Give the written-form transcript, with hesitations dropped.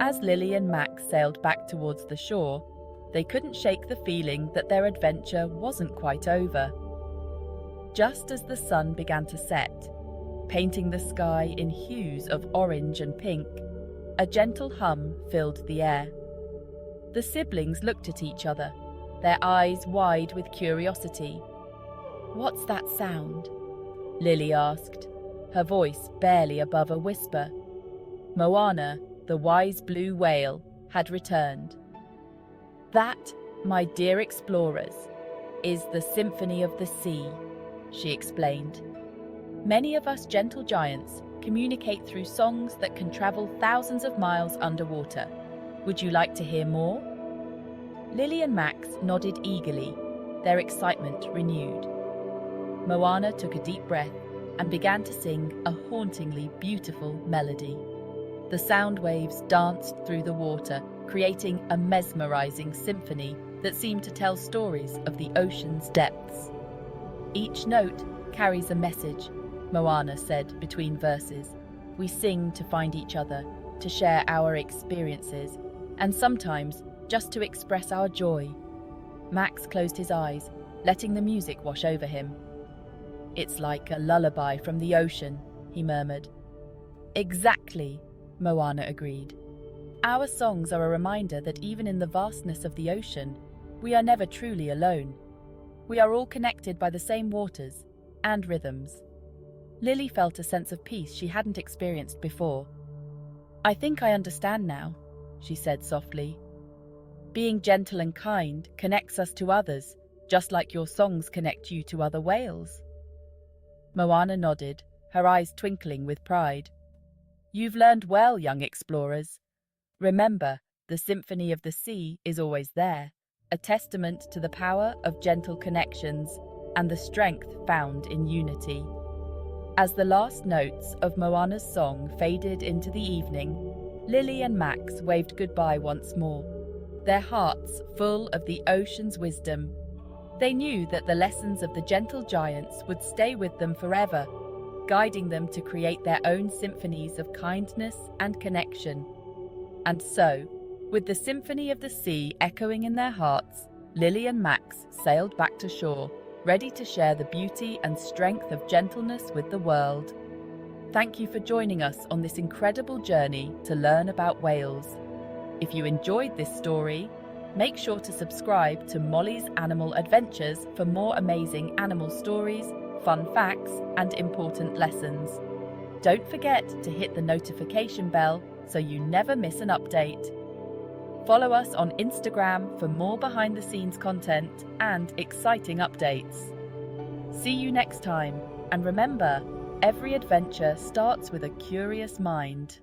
As Lily and Max sailed back towards the shore, they couldn't shake the feeling that their adventure wasn't quite over. Just as the sun began to set, painting the sky in hues of orange and pink, a gentle hum filled the air. The siblings looked at each other, their eyes wide with curiosity. "What's that sound?" Lily asked, her voice barely above a whisper. Moana, the wise blue whale, had returned. "That, my dear explorers, is the symphony of the sea," she explained. "Many of us gentle giants communicate through songs that can travel thousands of miles underwater. Would you like to hear more?" Lily and Max nodded eagerly, their excitement renewed. Moana took a deep breath and began to sing a hauntingly beautiful melody. The sound waves danced through the water, creating a mesmerizing symphony that seemed to tell stories of the ocean's depths. "Each note carries a message," Moana said between verses. "We sing to find each other, to share our experiences, and sometimes just to express our joy." Max closed his eyes, letting the music wash over him. "It's like a lullaby from the ocean," he murmured. "Exactly," Moana agreed. "Our songs are a reminder that even in the vastness of the ocean, we are never truly alone. We are all connected by the same waters and rhythms." Lily felt a sense of peace she hadn't experienced before. "I think I understand now," she said softly. "Being gentle and kind connects us to others, just like your songs connect you to other whales." Moana nodded, her eyes twinkling with pride. "You've learned well, young explorers. Remember, the symphony of the sea is always there, a testament to the power of gentle connections and the strength found in unity." As the last notes of Moana's song faded into the evening, Lily and Max waved goodbye once more, their hearts full of the ocean's wisdom. They knew that the lessons of the gentle giants would stay with them forever, guiding them to create their own symphonies of kindness and connection. And so, with the symphony of the sea echoing in their hearts, Lily and Max sailed back to shore, ready to share the beauty and strength of gentleness with the world. Thank you for joining us on this incredible journey to learn about whales. If you enjoyed this story, make sure to subscribe to Molly's Animal Adventures for more amazing animal stories, fun facts, and important lessons. Don't forget to hit the notification bell so you never miss an update. Follow us on Instagram for more behind-the-scenes content and exciting updates. See you next time, and remember, every adventure starts with a curious mind.